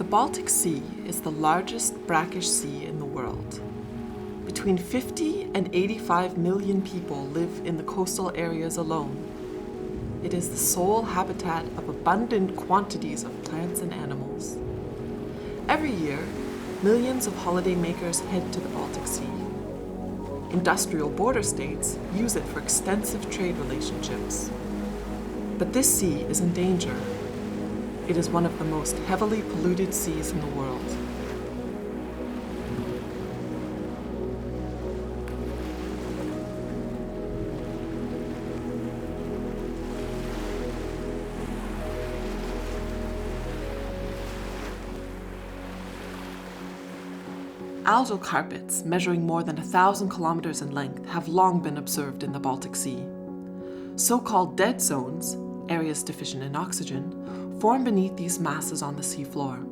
Baltic Sea is the largest brackish sea in the world. Between 50 and 85 million people live in the coastal areas alone. It is the sole habitat of abundant quantities of plants and animals. Every year, millions of holidaymakers head to the Baltic Sea. Industrial border states use it for extensive trade relationships. But this sea is in danger. It is one of the most heavily polluted seas in the world. Algal carpets measuring more than 1,000 kilometers in length have long been observed in the Baltic Sea. So-called dead zones, areas deficient in oxygen, form beneath these masses on the seafloor.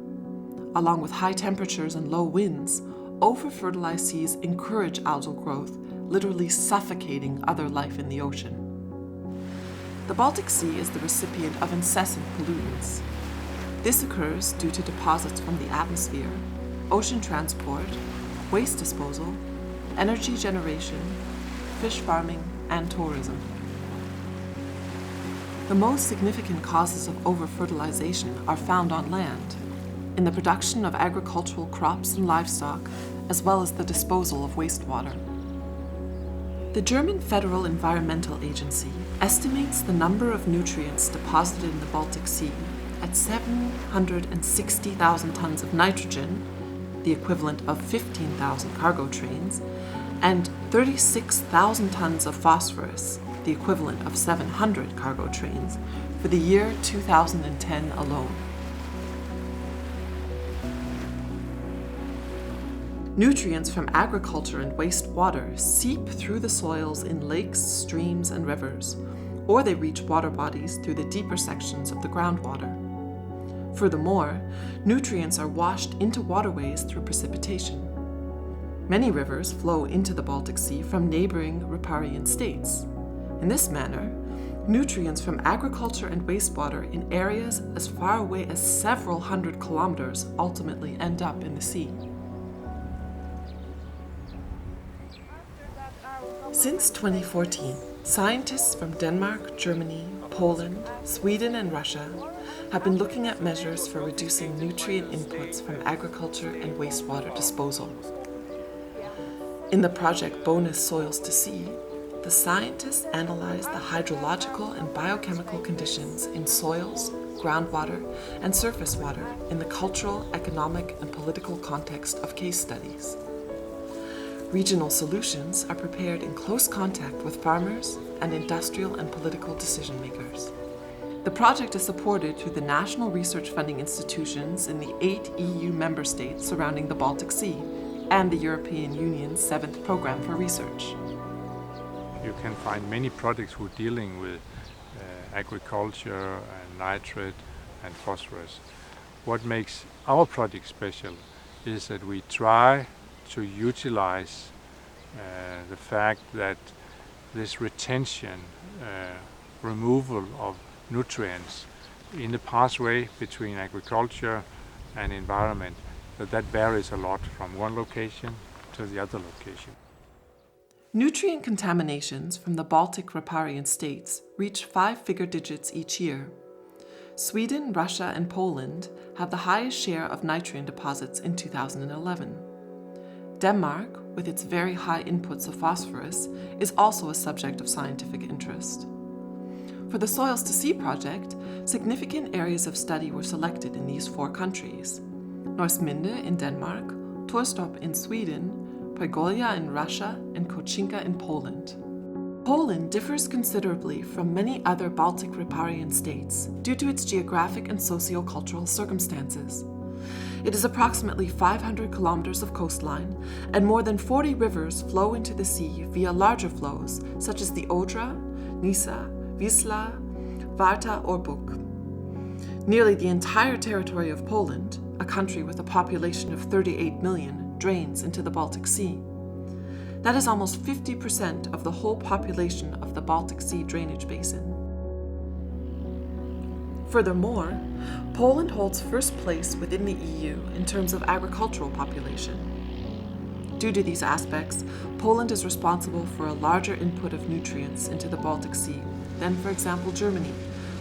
Along with high temperatures and low winds, overfertilized seas encourage algal growth, literally suffocating other life in the ocean. The Baltic Sea is the recipient of incessant pollutants. This occurs due to deposits from the atmosphere, ocean transport, waste disposal, energy generation, fish farming, and tourism. The most significant causes of overfertilization are found on land, in the production of agricultural crops and livestock, as well as the disposal of wastewater. The German Federal Environmental Agency estimates the number of nutrients deposited in the Baltic Sea at 760,000 tons of nitrogen, the equivalent of 15,000 cargo trains, and 36,000 tons of phosphorus, the equivalent of 700 cargo trains, for the year 2010 alone. Nutrients from agriculture and wastewater seep through the soils in lakes, streams, and rivers, or they reach water bodies through the deeper sections of the groundwater. Furthermore, nutrients are washed into waterways through precipitation. Many rivers flow into the Baltic Sea from neighboring riparian states. In this manner, nutrients from agriculture and wastewater in areas as far away as several hundred kilometers ultimately end up in the sea. Since 2014, scientists from Denmark, Germany, Poland, Sweden, and Russia have been looking at measures for reducing nutrient inputs from agriculture and wastewater disposal. In the project bonus Soils2Sea, the scientists analyzed the hydrological and biochemical conditions in soils, groundwater, and surface water in the cultural, economic, and political context of case studies. Regional solutions are prepared in close contact with farmers and industrial and political decision makers. The project is supported through the national research funding institutions in the 8 EU member states surrounding the Baltic Sea and the European Union's 7th Programme for Research. You can find many projects who are dealing with agriculture and nitrate and phosphorus. What makes our project special is that we try to utilize the fact that this retention, removal of nutrients in the pathway between agriculture and environment, that varies a lot from one location to the other location. Nutrient contaminations from the Baltic riparian states reach 5-figure digits each year. Sweden, Russia, and Poland have the highest share of nitrogen deposits in 2011. Denmark, with its very high inputs of phosphorus, is also a subject of scientific interest. For the Soils2Sea project, significant areas of study were selected in these 4 countries: Norrsminde in Denmark, Torstorp in Sweden, Podgorja in Russia, and Kocinka in Poland. Poland differs considerably from many other Baltic riparian states due to its geographic and socio-cultural circumstances. It is approximately 500 kilometers of coastline, and more than 40 rivers flow into the sea via larger flows such as the Odra, Nisa, Wisla, Warta, or Bug. Nearly the entire territory of Poland, a country with a population of 38 million, drains into the Baltic Sea. That is almost 50% of the whole population of the Baltic Sea drainage basin. Furthermore, Poland holds first place within the EU in terms of agricultural population. Due to these aspects, Poland is responsible for a larger input of nutrients into the Baltic Sea than, for example, Germany,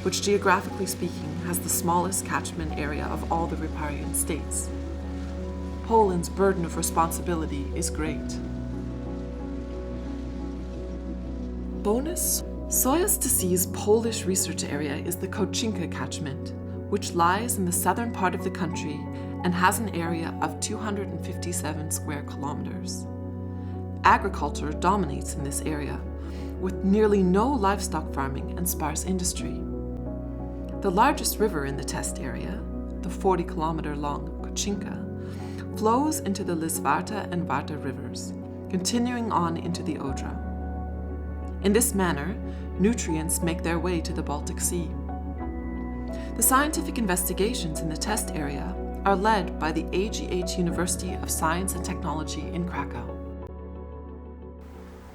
which geographically speaking has the smallest catchment area of all the riparian states. Poland's burden of responsibility is great. Bonus: Soils2Sea's Polish research area is the Kocinka catchment, which lies in the southern part of the country and has an area of 257 square kilometers. Agriculture dominates in this area, with nearly no livestock farming and sparse industry. The largest river in the test area, the 40-kilometer-long Kocinka, flows into the Wastewater and Warta rivers, continuing on into the Odra. In this manner, nutrients make their way to the Baltic Sea. The scientific investigations in the test area are led by the AGH University of Science and Technology in Krakow.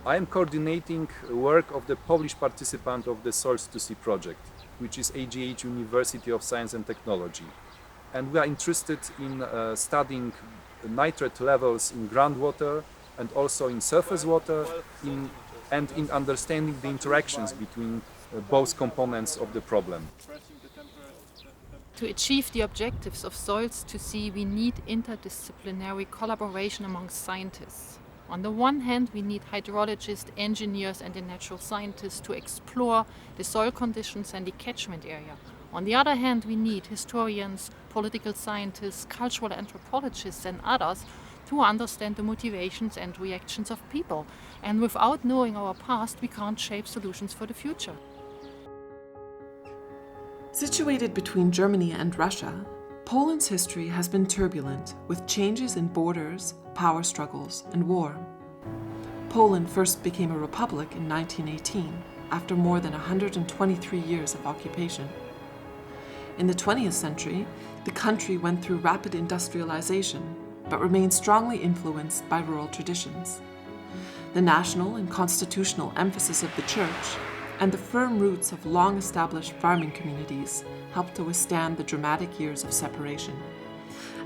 I am coordinating work of the Polish participant of the Soils2Sea project, which is AGH University of Science and Technology. And we are interested in studying nitrate levels in groundwater and also in surface water, and in understanding the interactions between both components of the problem. To achieve the objectives of Soils2Sea, we need interdisciplinary collaboration among scientists. On the one hand, we need hydrologists, engineers and the natural scientists to explore the soil conditions and the catchment area. On the other hand, we need historians, political scientists, cultural anthropologists and others to understand the motivations and reactions of people. And without knowing our past, we can't shape solutions for the future. Situated between Germany and Russia, Poland's history has been turbulent, with changes in borders, power struggles, and war. Poland first became a republic in 1918, after more than 123 years of occupation. In the 20th century, the country went through rapid industrialization, but remained strongly influenced by rural traditions. The national and constitutional emphasis of the church and the firm roots of long-established farming communities helped to withstand the dramatic years of separation.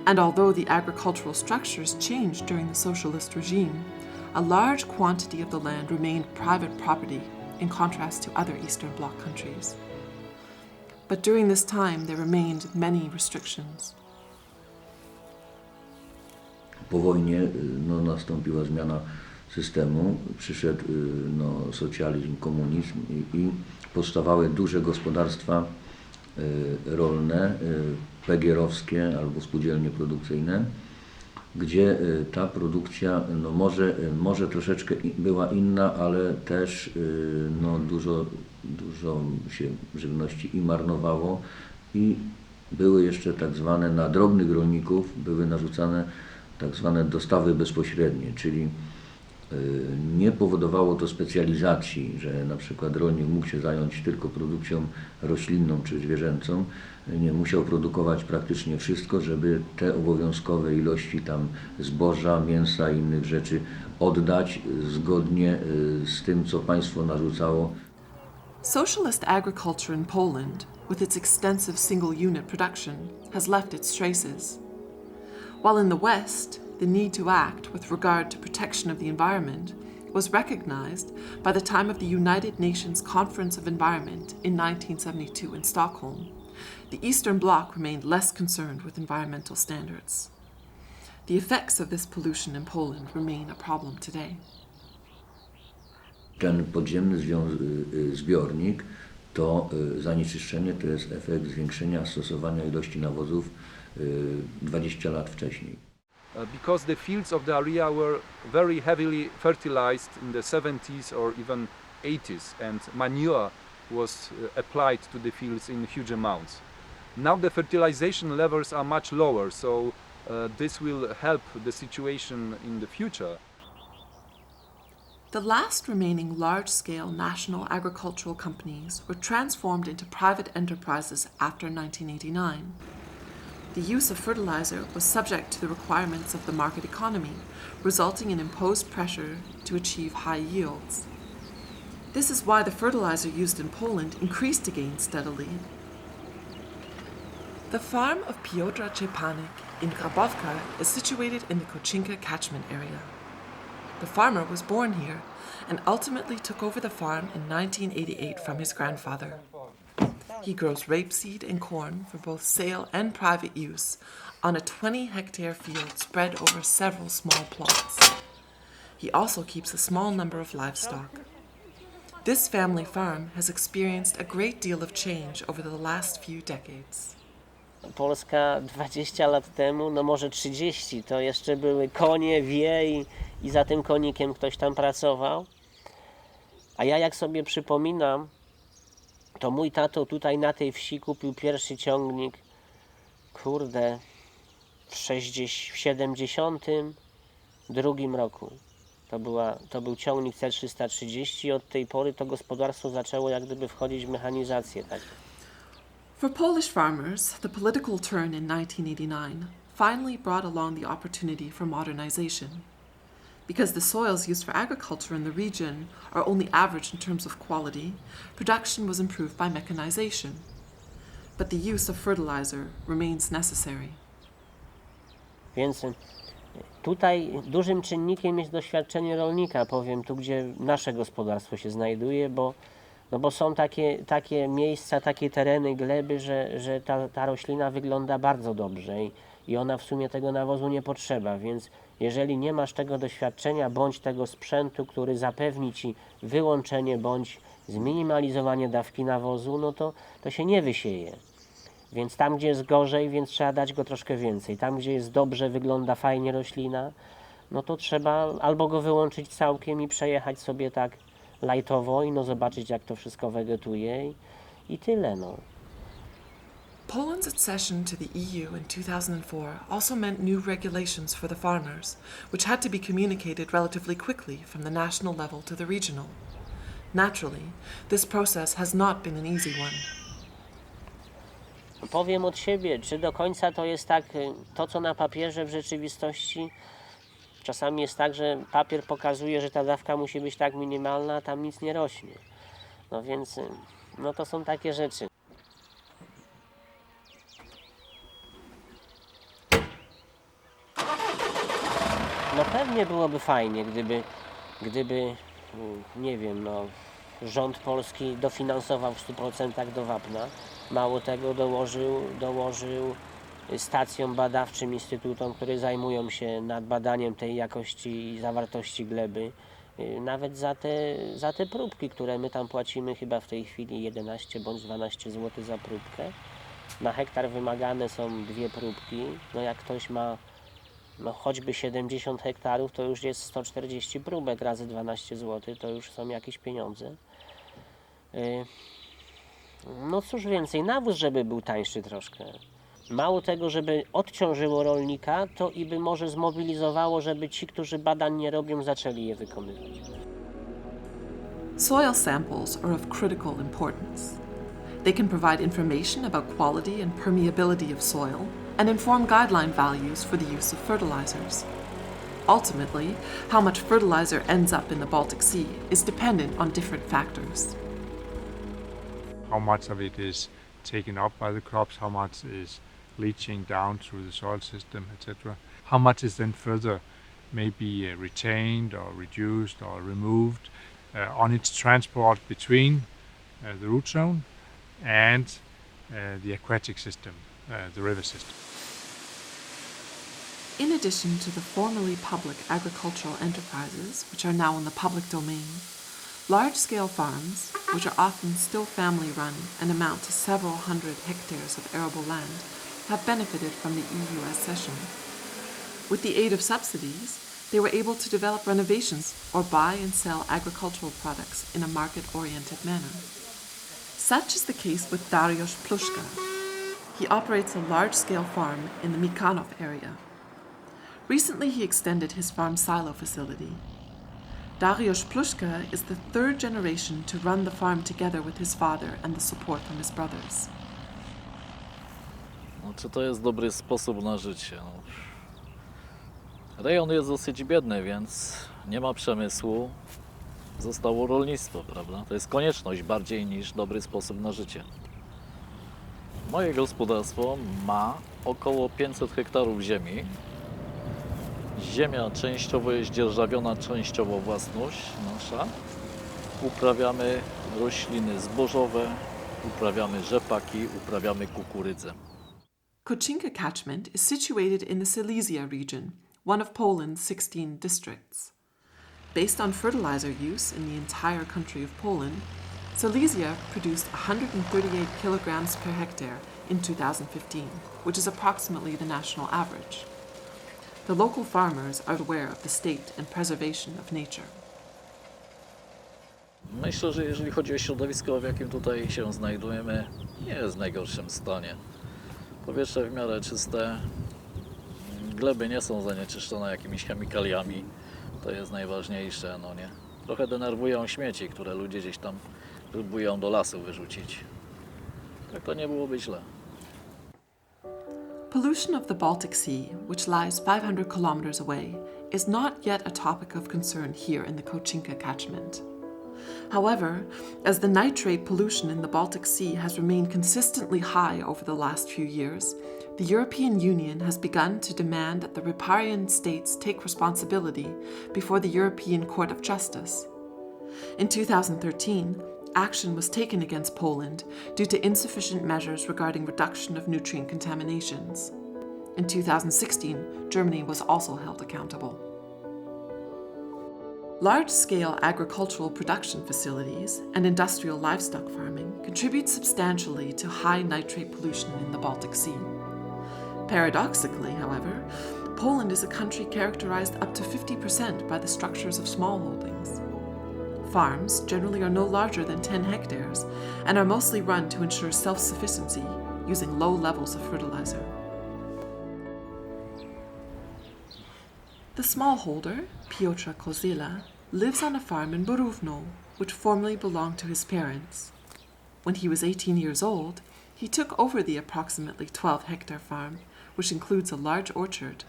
And although the agricultural structures changed during the socialist regime, a large quantity of the land remained private property in contrast to other Eastern Bloc countries. But during this time, there remained many restrictions. Po wojnie nastąpiła zmiana systemu, przyszedł socjalizm, komunizm i powstawały duże gospodarstwa rolne, PGR-owskie albo spółdzielnie produkcyjne, gdzie ta produkcja może troszeczkę była inna, ale też dużo się żywności i marnowało i były jeszcze tak zwane na drobnych rolników były narzucane tak zwane dostawy bezpośrednie, czyli nie powodowało to specjalizacji, że na przykład rolnik mógł się zająć tylko produkcją roślinną czy zwierzęcą, nie musiał produkować praktycznie wszystko, żeby te obowiązkowe ilości tam zboża, mięsa i innych rzeczy oddać zgodnie z tym, co państwo narzucało. Socialist agriculture in Poland, with its extensive single-unit production, has left its traces. While in the West, the need to act with regard to protection of the environment was recognized by the time of the United Nations Conference of Environment in 1972 in Stockholm, the Eastern Bloc remained less concerned with environmental standards. The effects of this pollution in Poland remain a problem today. Ten podziemny zbiornik to zanieczyszczenie, to jest efekt zwiększenia stosowania ilości nawozów 20 lat wcześniej. Because the fields of the area were very heavily fertilized in the 70s or even 80s, and manure was applied to the fields in huge amounts. Now the fertilization levels are much lower, so this will help the situation in the future. The last remaining large-scale national agricultural companies were transformed into private enterprises after 1989. The use of fertilizer was subject to the requirements of the market economy, resulting in imposed pressure to achieve high yields. This is why the fertilizer used in Poland increased again steadily. The farm of Piotr Czepanik in Grabowka is situated in the Kocinka catchment area. The farmer was born here and ultimately took over the farm in 1988 from his grandfather. He grows rapeseed and corn for both sale and private use on a 20-hectare field spread over several small plots. He also keeps a small number of livestock. This family farm has experienced a great deal of change over the last few decades. Polska 20 lat temu, no może 30, to jeszcze były konie, wie i za tym konikiem ktoś tam pracował. A ja jak sobie przypominam, to mój tato tutaj na tej wsi kupił pierwszy ciągnik, kurde, w 72 roku. To był ciągnik C330 i od tej pory to gospodarstwo zaczęło jak gdyby wchodzić w mechanizację. Tak. For Polish farmers, the political turn in 1989 finally brought along the opportunity for modernization. Because the soils used for agriculture in the region are only average in terms of quality, production was improved by mechanization. But the use of fertilizer remains necessary. Więc tutaj dużym czynnikiem jest doświadczenie rolnika, powiem tu, gdzie nasze gospodarstwo się znajduje, bo są takie miejsca, takie tereny, gleby, że ta roślina wygląda bardzo dobrze i ona w sumie tego nawozu nie potrzeba, więc jeżeli nie masz tego doświadczenia bądź tego sprzętu, który zapewni Ci wyłączenie bądź zminimalizowanie dawki nawozu, no to się nie wysieje. Więc tam, gdzie jest gorzej, więc trzeba dać go troszkę więcej. Tam, gdzie jest dobrze, wygląda fajnie roślina, no to trzeba albo go wyłączyć całkiem i przejechać sobie tak lightowo i zobaczyć, jak to wszystko wegetuje i tyle, no. Poland's accession to the EU in 2004 also meant new regulations for the farmers, which had to be communicated relatively quickly from the national level to the regional. Naturally, this process has not been an easy one. Powiem od siebie, czy do końca to jest tak, to co na papierze w rzeczywistości, czasami jest tak, że papier pokazuje, że ta dawka musi być tak minimalna, a tam nic nie rośnie. No więc, no to są takie rzeczy. No pewnie byłoby fajnie, gdyby nie wiem, no, rząd polski dofinansował w 100% do wapna. Mało tego, dołożył stacjom badawczym, instytutom, które zajmują się nad badaniem tej jakości i zawartości gleby. Nawet za te próbki, które my tam płacimy chyba w tej chwili 11 bądź 12 zł za próbkę. Na hektar wymagane są 2 próbki. No jak ktoś ma choćby 70 hektarów, to już jest 140 próbek razy 12 zł, to już są jakieś pieniądze. No cóż więcej, nawóz, żeby był tańszy troszkę. Mało tego, żeby odciążyło rolnika, to i by może zmobilizowało, żeby ci, którzy badań nie robią, zaczęli je wykonywać. Soil samples are of critical importance. They can provide information about quality and permeability of soil and inform guideline values for the use of fertilizers. Ultimately, how much fertilizer ends up in the Baltic Sea is dependent on different factors. How much of it is taken up by the crops, how much is leaching down through the soil system, etc. How much is then further maybe retained or reduced or removed on its transport between the root zone and the aquatic system, the river system. In addition to the formerly public agricultural enterprises, which are now in the public domain, large-scale farms, which are often still family-run and amount to several hundred hectares of arable land, have benefited from the EU accession. With the aid of subsidies, they were able to develop renovations or buy and sell agricultural products in a market-oriented manner. Such is the case with Dariusz Pluszka. He operates a large-scale farm in the Mykanów area. Recently, he extended his farm silo facility. Dariusz Pluszka is the third generation to run the farm together with his father and the support from his brothers. No, czy to jest dobry sposób na życie? No. Rejon jest dosyć biedny, więc nie ma przemysłu. Zostało rolnictwo, prawda? To jest konieczność bardziej niż dobry sposób na życie. Moje gospodarstwo ma około 500 hektarów ziemi. Ziemia częściowo jest dzierżawiona, częściowo własność nasza. Uprawiamy rośliny zbożowe, uprawiamy rzepaki, uprawiamy kukurydzę. Kocinka catchment is situated in the Silesia region, one of Poland's 16 districts. Based on fertilizer use in the entire country of Poland, Silesia produced 138 kilograms per hectare in 2015, which is approximately the national average. The local farmers are aware of the state and preservation of nature. Myślę, że jeżeli chodzi o środowisko, w jakim tutaj się znajdujemy, nie jest w najgorszym stanie. Powietrze w miarę czyste, gleby nie są zanieczyszczone jakimiś chemikaliami, to jest najważniejsze, no nie. Trochę denerwują śmieci, które ludzie gdzieś tam próbują do lasu wyrzucić. Tak to nie byłoby źle. Pollution of the Baltic Sea, which lies 500 kilometers away, is not yet a topic of concern here in the Kocinka catchment. However, as the nitrate pollution in the Baltic Sea has remained consistently high over the last few years, the European Union has begun to demand that the riparian states take responsibility before the European Court of Justice. In 2013, action was taken against Poland due to insufficient measures regarding reduction of nutrient contaminations. In 2016, Germany was also held accountable. Large-scale agricultural production facilities and industrial livestock farming contribute substantially to high nitrate pollution in the Baltic Sea. Paradoxically, however, Poland is a country characterized up to 50% by the structures of smallholdings. Farms generally are no larger than 10 hectares and are mostly run to ensure self-sufficiency using low levels of fertilizer. The smallholder, Piotr Kozila, lives on a farm in Borówno, which formerly belonged to his parents. When he was 18 years old, he took over the approximately 12-hectare farm, which includes a large orchard.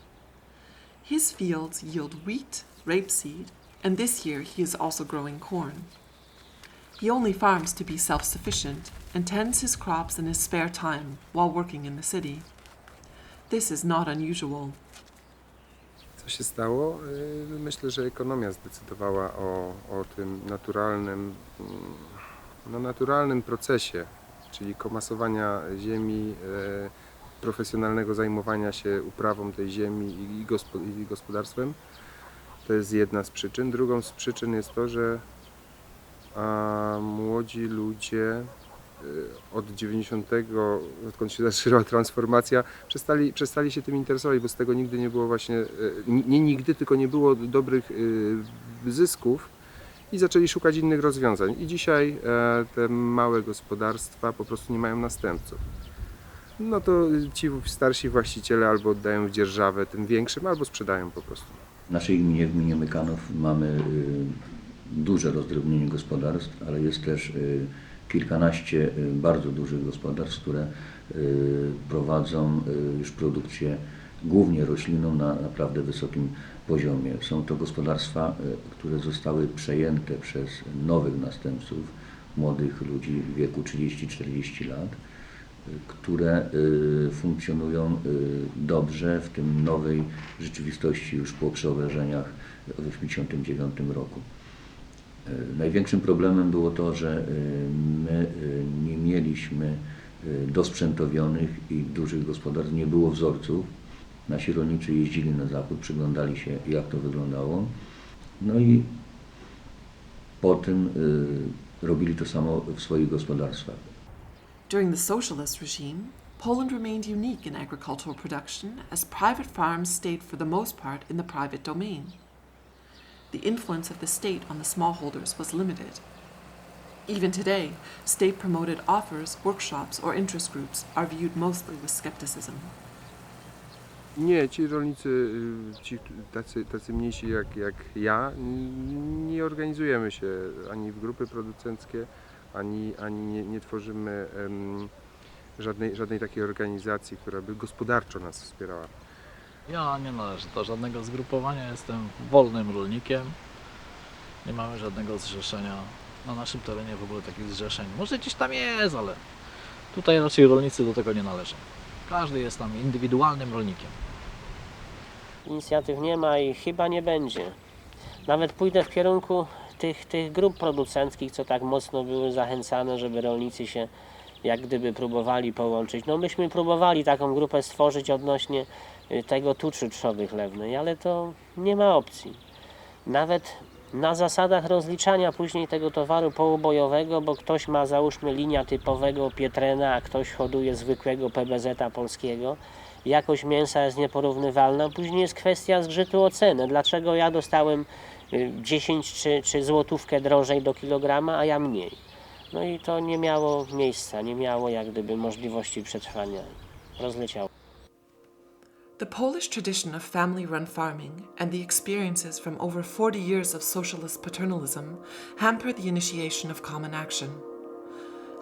His fields yield wheat, rapeseed, and this year he is also growing corn. He only farms to be self-sufficient and tends his crops in his spare time while working in the city. This is not unusual. Co się stało? Myślę, że ekonomia zdecydowała o tym naturalnym procesie, czyli komasowania ziemi, profesjonalnego zajmowania się uprawą tej ziemi i gospodarstwem. To jest jedna z przyczyn. Drugą z przyczyn jest to, że młodzi ludzie odkąd się zaczęła transformacja, przestali się tym interesować, bo z tego nigdy nie było właśnie, nie nigdy, tylko nie było dobrych zysków i zaczęli szukać innych rozwiązań. I dzisiaj te małe gospodarstwa po prostu nie mają następców. No to ci starsi właściciele albo oddają w dzierżawę tym większym, albo sprzedają po prostu. W naszej gminie, w gminie Mykanów, mamy duże rozdrobnienie gospodarstw, ale jest też kilkanaście bardzo dużych gospodarstw, które prowadzą już produkcję głównie roślinną na naprawdę wysokim poziomie. Są to gospodarstwa, które zostały przejęte przez nowych następców, młodych ludzi w wieku 30-40 lat, które funkcjonują dobrze w tym nowej rzeczywistości już po przeobrażeniach w 1989 roku. Największym problemem było to, że my nie mieliśmy dosprzętowionych i dużych gospodarstw, nie było wzorców. Nasi rolnicy jeździli na zachód, przyglądali się, jak to wyglądało. No i potem robili to samo w swoich gospodarstwach. During the socialist regime, Poland remained unique in agricultural production as private farms stayed for the most part in the private domain. The influence of the state on the smallholders was limited. Even today, state-promoted offers, workshops, or interest groups are viewed mostly with skepticism. Nie, ci rolnicy, tacy mniejsi jak ja, nie organizujemy się ani w grupy producenckie, ani nie tworzymy żadnej takiej organizacji, która by gospodarczo nas wspierała. Ja nie należę do żadnego zgrupowania, jestem wolnym rolnikiem. Nie mamy żadnego zrzeszenia. Na naszym terenie w ogóle takich zrzeszeń. Może gdzieś tam jest, ale Tutaj raczej rolnicy do tego nie należą. Każdy jest tam indywidualnym rolnikiem. Inicjatyw nie ma i chyba nie będzie. Nawet pójdę w kierunku tych grup producenckich, co tak mocno były zachęcane, żeby rolnicy się jak gdyby próbowali połączyć. No myśmy próbowali taką grupę stworzyć odnośnie tego tuczu trzody chlewnej, ale to nie ma opcji. Nawet na zasadach rozliczania później tego towaru poubojowego, bo ktoś ma załóżmy linia typowego Pietrena, a ktoś hoduje zwykłego PBZ-a polskiego, jakość mięsa jest nieporównywalna, później jest kwestia zgrzytu o cenę. Dlaczego ja dostałem 10 czy złotówkę drożej do kilograma, a ja mniej? No i to nie miało miejsca, nie miało jak gdyby możliwości przetrwania. Rozleciało. The Polish tradition of family-run farming and the experiences from over 40 years of socialist paternalism hamper the initiation of common action.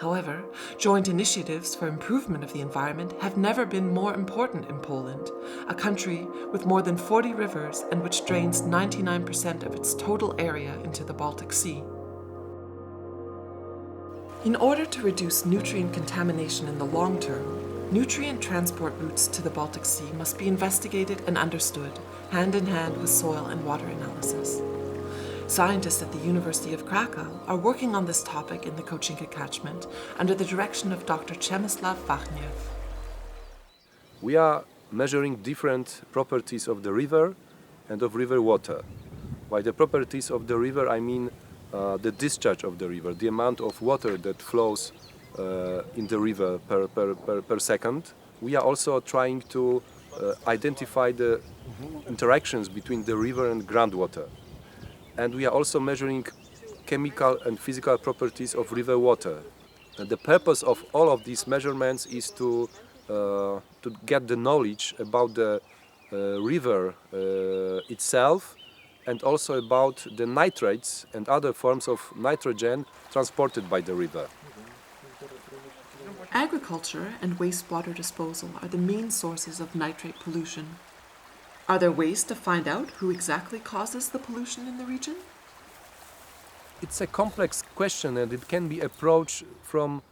However, joint initiatives for improvement of the environment have never been more important in Poland, a country with more than 40 rivers and which drains 99% of its total area into the Baltic Sea. In order to reduce nutrient contamination in the long term, nutrient transport routes to the Baltic Sea must be investigated and understood, hand in hand with soil and water analysis. Scientists at the University of Krakow are working on this topic in the Kocinka catchment under the direction of Dr. Przemysław Wachniew. We are measuring different properties of the river and of river water. By the properties of the river, I mean the discharge of the river, the amount of water that flows in the river per second. We are also trying to identify the interactions between the river and groundwater. And we are also measuring chemical and physical properties of river water. And the purpose of all of these measurements is to get the knowledge about the river itself and also about the nitrates and other forms of nitrogen transported by the river. Agriculture and wastewater disposal are the main sources of nitrate pollution. Are there ways to find out who exactly causes the pollution in the region? It's a complex question and it can be approached from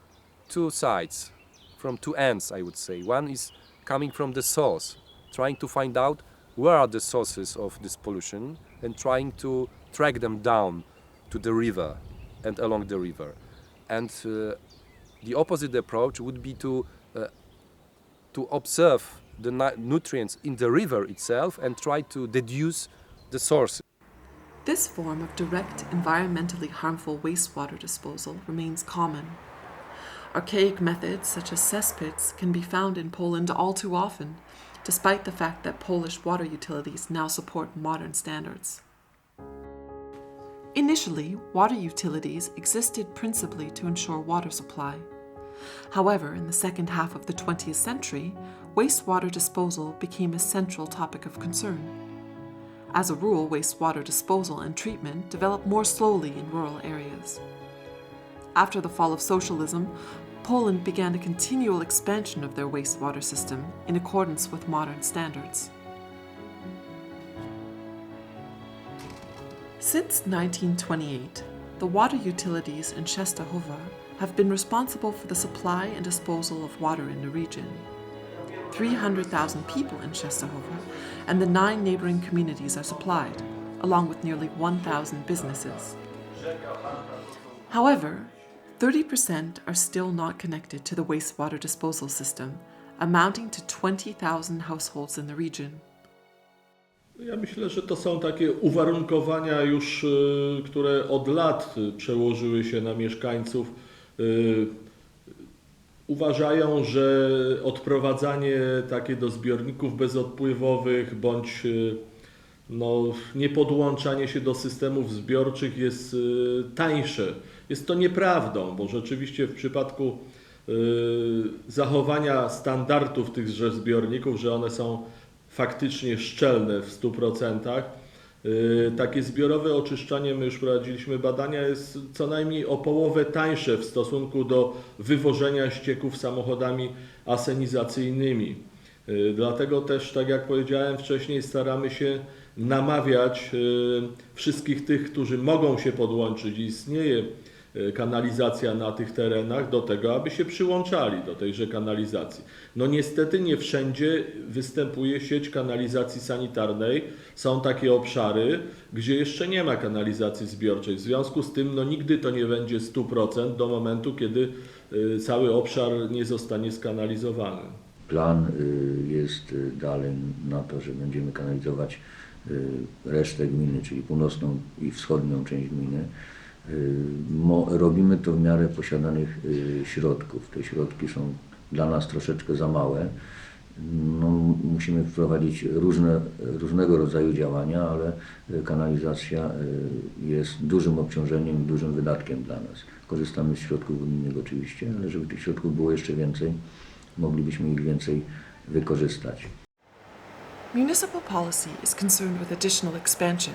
two sides, from two ends, I would say. One is coming from the source, trying to find out where are the sources of this pollution and trying to track them down to the river and along the river. And the opposite approach would be to observe the nutrients in the river itself and try to deduce the source. This form of direct, environmentally harmful wastewater disposal remains common. Archaic methods such as cesspits can be found in Poland all too often, despite the fact that Polish water utilities now support modern standards. Initially, water utilities existed principally to ensure water supply. However, in the second half of the 20th century, wastewater disposal became a central topic of concern. As a rule, wastewater disposal and treatment developed more slowly in rural areas. After the fall of socialism, Poland began a continual expansion of their wastewater system in accordance with modern standards. Since 1928, the water utilities in Częstochowa have been responsible for the supply and disposal of water in the region. 300,000 people in Częstochowa and the 9 neighboring communities are supplied, along with nearly 1,000 businesses. However, 30% are still not connected to the wastewater disposal system, amounting to 20,000 households in the region. Ja myślę, że to są takie uwarunkowania już, które od lat przełożyły się na mieszkańców. Uważają, że odprowadzanie takie do zbiorników bezodpływowych bądź niepodłączanie się do systemów zbiorczych jest tańsze. Jest to nieprawdą, bo rzeczywiście w przypadku zachowania standardów tychże zbiorników, że one są faktycznie szczelne w 100%, takie zbiorowe oczyszczanie, my już prowadziliśmy badania, jest co najmniej o połowę tańsze w stosunku do wywożenia ścieków samochodami asenizacyjnymi. Dlatego też, tak jak powiedziałem wcześniej, staramy się namawiać wszystkich tych, którzy mogą się podłączyć. Istnieje kanalizacja na tych terenach do tego, aby się przyłączali do tejże kanalizacji. No niestety nie wszędzie występuje sieć kanalizacji sanitarnej. Są takie obszary, gdzie jeszcze nie ma kanalizacji zbiorczej. W związku z tym no nigdy to nie będzie 100% do momentu, kiedy cały obszar nie zostanie skanalizowany. Plan jest dalej na to, że będziemy kanalizować resztę gminy, czyli północną i wschodnią część gminy. Robimy to w miarę posiadanych środków. Te środki są dla nas troszeczkę za małe. No, musimy wprowadzić różnego rodzaju działania, ale kanalizacja jest dużym obciążeniem, dużym wydatkiem dla nas. Korzystamy z środków unijnych oczywiście, ale żeby tych środków było jeszcze więcej, moglibyśmy ich więcej wykorzystać. Municipal policy is concerned with additional expansion.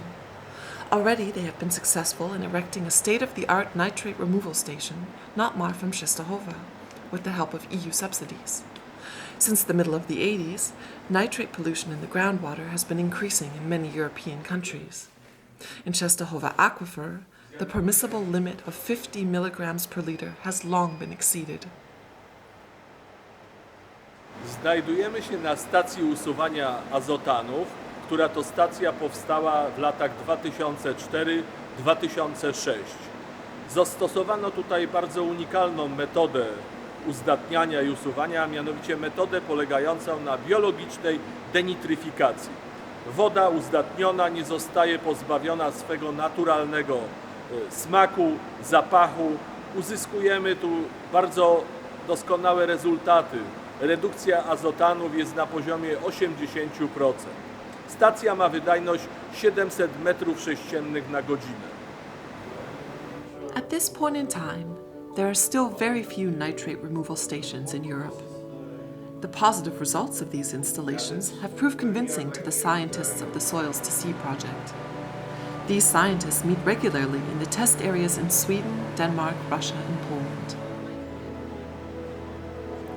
Already they have been successful in erecting a state-of-the-art nitrate removal station not far from Częstochowa, with the help of EU subsidies. Since the middle of the 80s, nitrate pollution in the groundwater has been increasing in many European countries. In Częstochowa aquifer, the permissible limit of 50 milligrams per liter has long been exceeded. Znajdujemy się na stacji usuwania azotanów, która to stacja powstała w latach 2004-2006. Zastosowano tutaj bardzo unikalną metodę uzdatniania i usuwania, a mianowicie metodę polegającą na biologicznej denitryfikacji. Woda uzdatniona nie zostaje pozbawiona swego naturalnego smaku, zapachu. Uzyskujemy tu bardzo doskonałe rezultaty. Redukcja azotanów jest na poziomie 80%. Stacja ma wydajność 700 m3 na godzinę. At this point in time, there are still very few nitrate removal stations in Europe. The positive results of these installations have proved convincing to the scientists of the Soils2Sea project. These scientists meet regularly in the test areas in Sweden, Denmark, Russia, and Poland.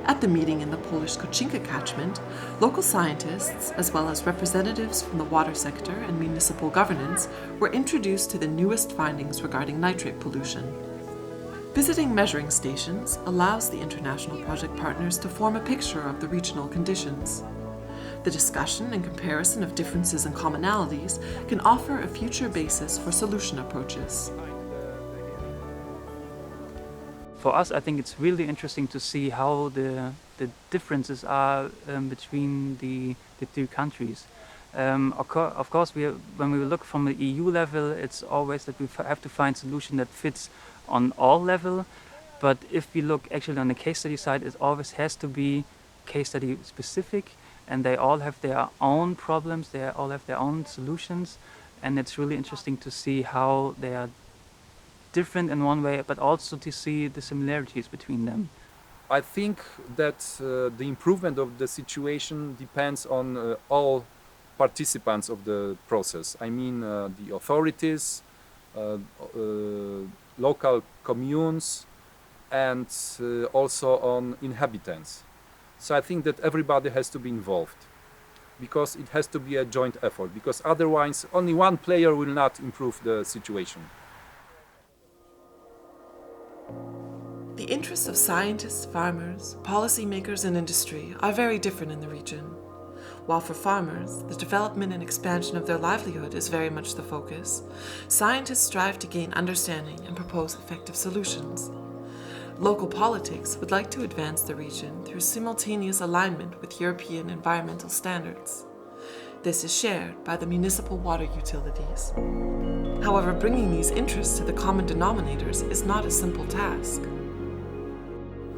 At the meeting in the Polish Kocinka catchment, local scientists, as well as representatives from the water sector and municipal governance, were introduced to the newest findings regarding nitrate pollution. Visiting measuring stations allows the international project partners to form a picture of the regional conditions. The discussion and comparison of differences and commonalities can offer a future basis for solution approaches. For us, I think it's really interesting to see how the differences are between the two countries. Of course, when we look from the EU level, it's always that we have to find a solution that fits on all level. But if we look actually on the case study side, it always has to be case study specific, and they all have their own problems, they all have their own solutions, and it's really interesting to see how they are different in one way, but also to see the similarities between them. I think that the improvement of the situation depends on all participants of the process. I mean the authorities, local communes, and also on inhabitants. So I think that everybody has to be involved, because it has to be a joint effort, because otherwise only one player will not improve the situation. The interests of scientists, farmers, policymakers, and industry are very different in the region. While for farmers, the development and expansion of their livelihood is very much the focus, scientists strive to gain understanding and propose effective solutions. Local politics would like to advance the region through simultaneous alignment with European environmental standards. This is shared by the municipal water utilities. However, bringing these interests to the common denominators is not a simple task.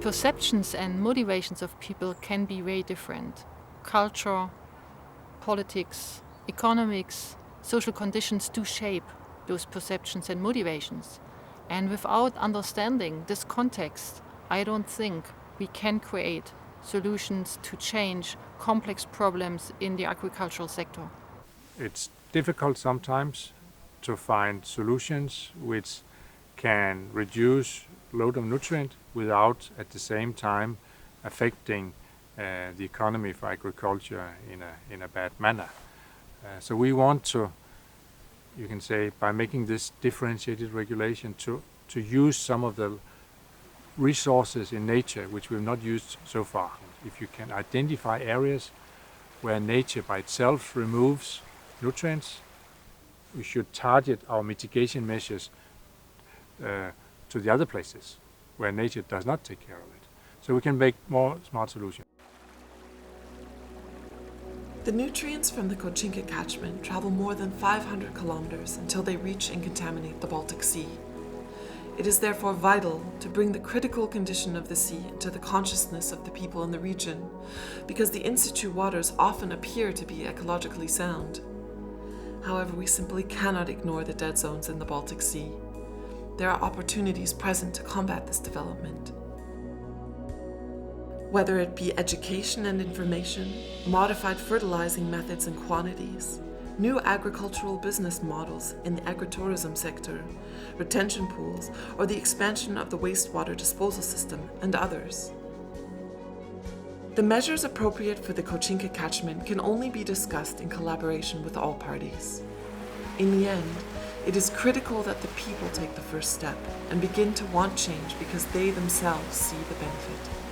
Perceptions and motivations of people can be very different. Culture, politics, economics, social conditions do shape those perceptions and motivations. And without understanding this context, I don't think we can create solutions to change complex problems in the agricultural sector. It's difficult sometimes to find solutions which can reduce load of nutrient without at the same time affecting the economy for agriculture in a bad manner. So we want to, you can say, by making this differentiated regulation, to to use some of the resources in nature which we've not used so far. If you can identify areas where nature by itself removes nutrients, we should target our mitigation measures to the other places where nature does not take care of it. So we can make more smart solutions. The nutrients from the Kocinka catchment travel more than 500 kilometers until they reach and contaminate the Baltic Sea. It is therefore vital to bring the critical condition of the sea into the consciousness of the people in the region, because the in-situ waters often appear to be ecologically sound. However, we simply cannot ignore the dead zones in the Baltic Sea. There are opportunities present to combat this development. Whether it be education and information, modified fertilizing methods and quantities, new agricultural business models in the agritourism sector, retention pools, or the expansion of the wastewater disposal system, and others. The measures appropriate for the Kocinka catchment can only be discussed in collaboration with all parties. In the end, it is critical that the people take the first step and begin to want change because they themselves see the benefit.